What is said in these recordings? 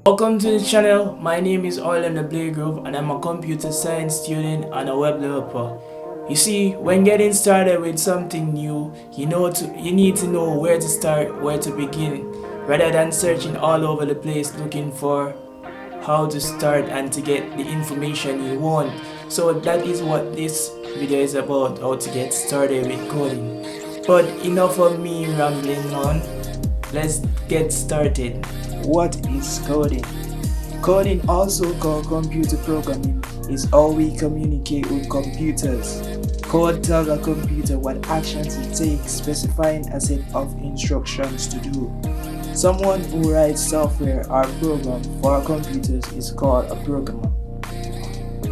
Welcome to the channel. My name is Blagrove and I'm a computer science student and a web developer. You see, when getting started with something new, you need to know where to start, where to begin, rather than searching all over the place looking for how to start and to get the information you want. So that is what this video is about, how to get started with coding. But enough of me rambling on. Let's get started. What is coding? Coding, also called computer programming, is how we communicate with computers. Code tells a computer what actions it takes, specifying a set of instructions to do. Someone who writes software or program for computers is called a programmer.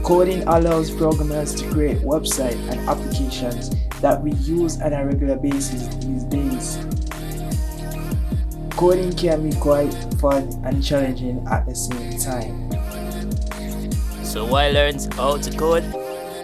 Coding allows programmers to create websites and applications that we use on a regular basis these days. Coding can be quite fun and challenging at the same time. So why learn how to code?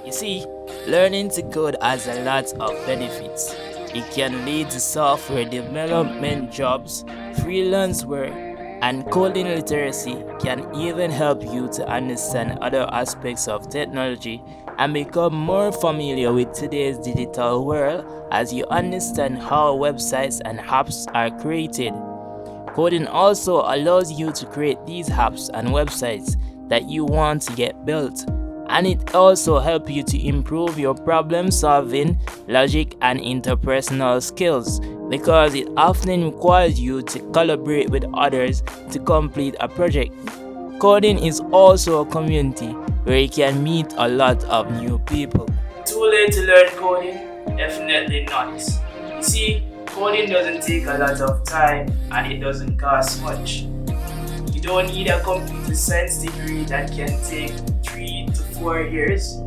You see, learning to code has a lot of benefits. It can lead to software development jobs, freelance work, and coding literacy can even help you to understand other aspects of technology and become more familiar with today's digital world as you understand how websites and apps are created. Coding also allows you to create these apps and websites that you want to get built, and it also helps you to improve your problem solving, logic, and interpersonal skills because it often requires you to collaborate with others to complete a project. Coding is also a community where you can meet a lot of new people. Too late to learn coding? Definitely not. You see, coding doesn't take a lot of time and it doesn't cost much. You don't need a computer science degree that can take 3 to 4 years.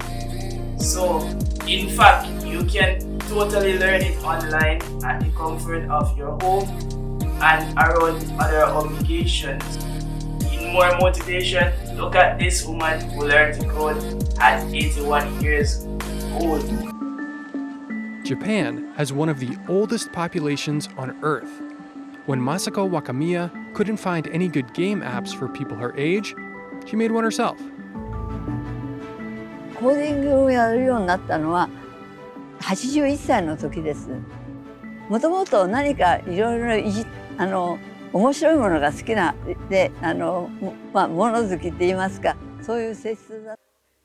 So, in fact, you can totally learn it online at the comfort of your home and around other obligations. In more motivation, look at this woman who learned to code at 81 years old. Japan has one of the oldest populations on Earth. When Masako Wakamiya couldn't find any good game apps for people her age, she made one herself. コーディングをやるようになったのは81歳の時です。もともと何かいろいろ面白いものが好きなで物好きって言いますか、そういう性質だ。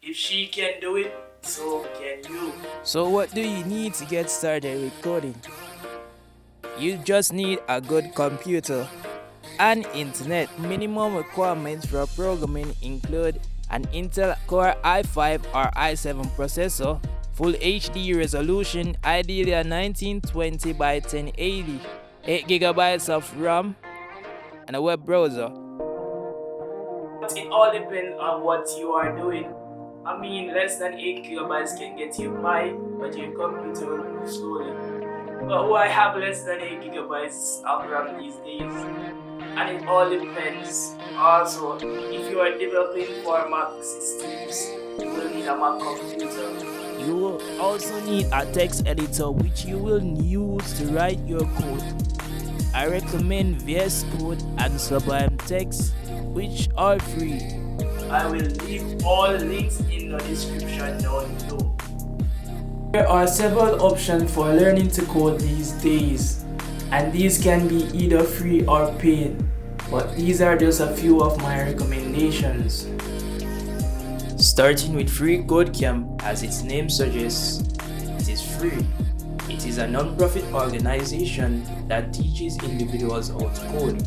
If she can do it, so can you. So what do you need to get started with coding? You just need a good computer and internet. Minimum requirements for programming include an Intel Core i5 or i7 processor, full HD resolution, ideally a 1920 by 1080, 8 GB of RAM, and a web browser. But it all depends on what you are doing. I mean, less than 8 GB can get you by, but your computer will move slowly. But why have less than 8 GB of RAM these days? And it all depends. Also, if you are developing for Mac systems, you will need a Mac computer. You will also need a text editor which you will use to write your code. I recommend VS Code and Sublime Text, which are free. I will leave all links in the description down below. There are several options for learning to code these days, and these can be either free or paid, but these are just a few of my recommendations. Starting with freeCodeCamp, as its name suggests, it is free. It is a non-profit organization that teaches individuals how to code.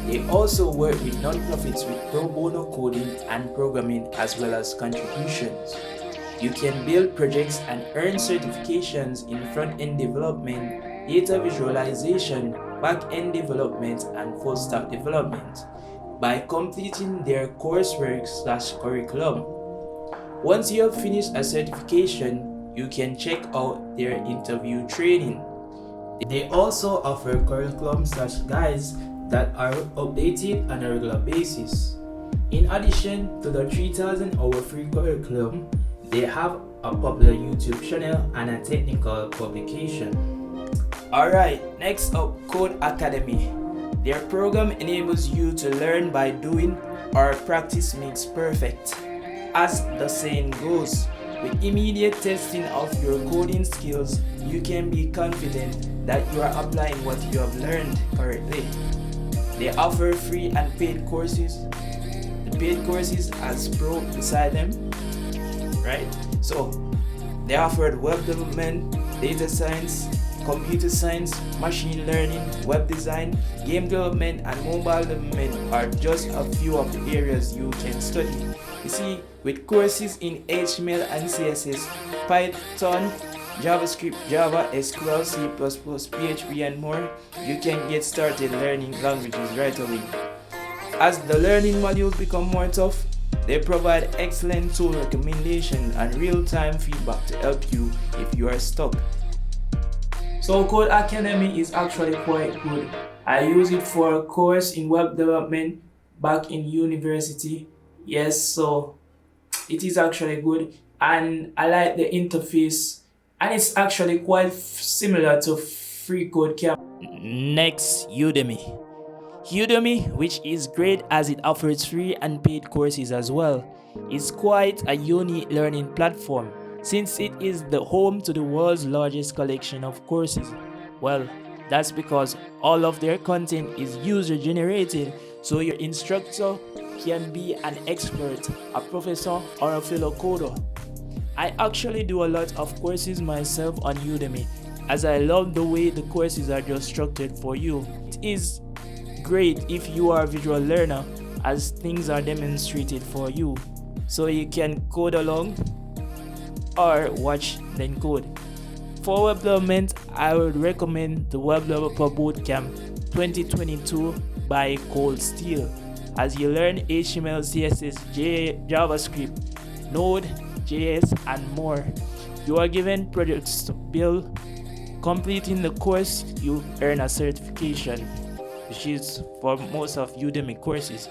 They also work with non-profits with pro bono coding and programming as well as contributions. You can build projects and earn certifications in front-end development, data visualization, back-end development, and full-stack development by completing their coursework/curriculum. Once you have finished a certification, you can check out their interview training. They also offer curriculum/guides that are updated on a regular basis. In addition to the 3,000-hour free curriculum, they have a popular YouTube channel and a technical publication. Alright, next up, Code Academy. Their program enables you to learn by doing, or practice makes perfect. As the saying goes, with immediate testing of your coding skills, you can be confident that you are applying what you have learned correctly. They offer free and paid courses. The paid courses has pro beside them, right? So they offered web development, data science, computer science, machine learning, web design, game development, and mobile development are just a few of the areas you can study. You see, with courses in HTML and CSS, Python, JavaScript, Java, SQL, C++, PHP, and more, you can get started learning languages right away. As the learning modules become more tough, they provide excellent tool recommendations and real-time feedback to help you if you are stuck. So Code Academy is actually quite good. I use it for a course in web development back in university. Yes, so it is actually good, and I like the interface, and it's actually quite similar to freeCodeCamp. Next, Udemy. Udemy, which is great as it offers free and paid courses as well, is quite a unique learning platform since it is the home to the world's largest collection of courses. Well, that's because all of their content is user generated, so your instructor can be an expert, a professor, or a fellow coder. I actually do a lot of courses myself on Udemy, as I love the way the courses are just structured for you. It is great if you are a visual learner, as things are demonstrated for you, so you can code along or watch then code. For web development, I would recommend the Web Developer Bootcamp 2022 by Cold Steel, as you learn HTML, CSS, JavaScript, Node, JS, and more. You are given projects to build. Completing the course, you earn a certification, which is for most of Udemy courses.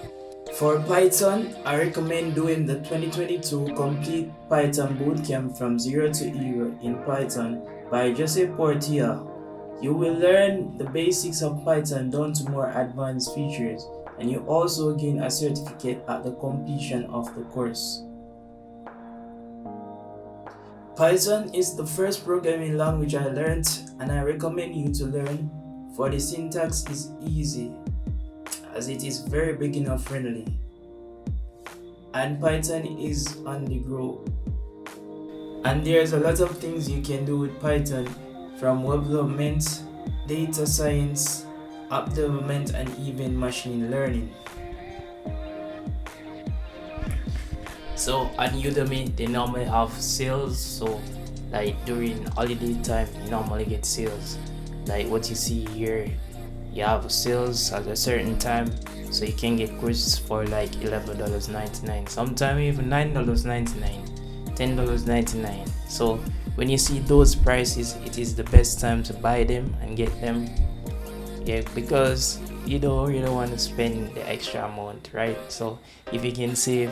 For Python, I recommend doing the 2022 Complete Python Bootcamp from Zero to Hero in Python by Joseph Portilla. You will learn the basics of Python down to more advanced features, and you also gain a certificate at the completion of the course. Python is the first programming language I learned, and I recommend you to learn, for the syntax is easy, as it is very beginner friendly, and Python is on the grow. And there's a lot of things you can do with Python, from web development, data science, app development, and even machine learning. So on Udemy, they normally have sales, so like during holiday time, you normally get sales. Like what you see here, you have sales at a certain time, so you can get courses for like $11.99, sometimes even $9.99, $10.99. So when you see those prices, it is the best time to buy them and get them. Yeah, because you don't really want to spend the extra amount, right? So if you can save,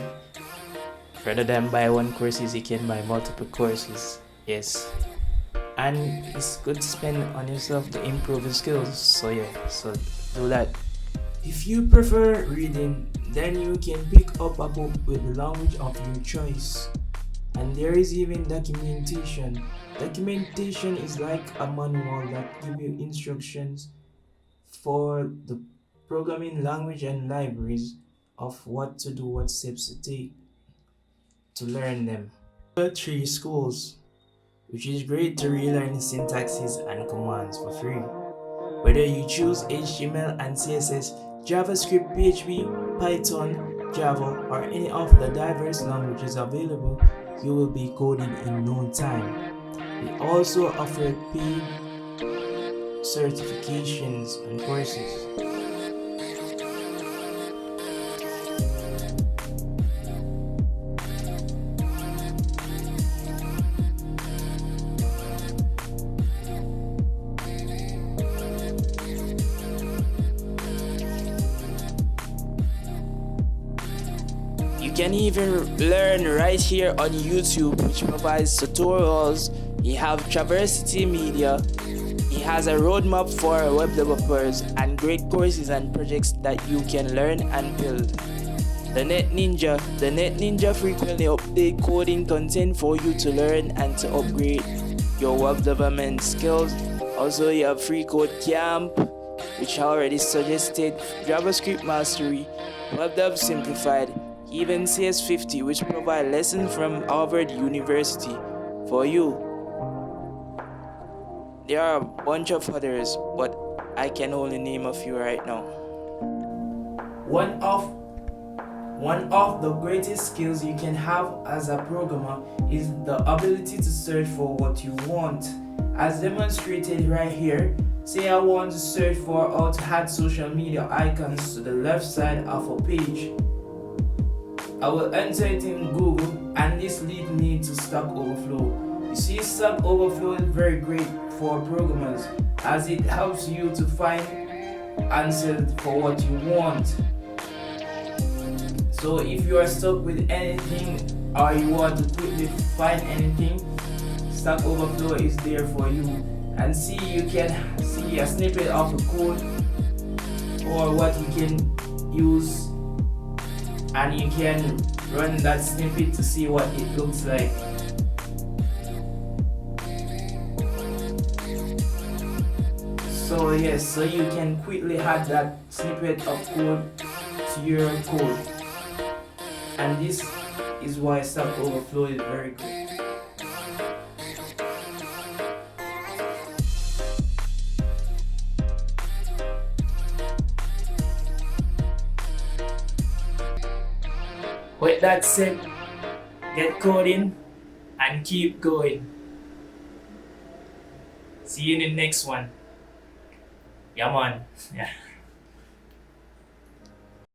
rather than buy one courses, you can buy multiple courses. Yes. And it's good to spend on yourself to improve your skills. So yeah, so do that. If you prefer reading, then you can pick up a book with the language of your choice. And there is even documentation. Documentation is like a manual that gives you instructions for the programming language and libraries of what to do, what steps to take to learn them. There are 3 schools, which is great to relearn syntaxes and commands for free. Whether you choose HTML and CSS, JavaScript, PHP, Python, Java, or any of the diverse languages available, you will be coding in no time. They also offer paid certifications and courses. can even learn right here on YouTube, which provides tutorials. You have Traversity Media. He has a roadmap for web developers and great courses and projects that you can learn and build. The Net Ninja frequently update coding content for you to learn and to upgrade your web development skills. Also, you have freeCodeCamp, which I already suggested, JavaScript Mastery, Web Dev Simplified, even CS50, which provide lessons from Harvard University for you. There are a bunch of others, but I can only name a few right now. One of the greatest skills you can have as a programmer is the ability to search for what you want. As demonstrated right here, say I want to search for how to add social media icons to the left side of a page. I will enter it in Google, and this leads me to Stack Overflow. You see, Stack Overflow is very great for programmers as it helps you to find answers for what you want. So if you are stuck with anything or you want to quickly find anything, Stack Overflow is there for you. And see, you can see a snippet of a code or what you can use, and you can run that snippet to see what it looks like. So yes, so you can quickly add that snippet of code to your code. And this is why Stack Overflow is very good. With that said, get coding and keep going. See you in the next one. Yeah, man. Yeah.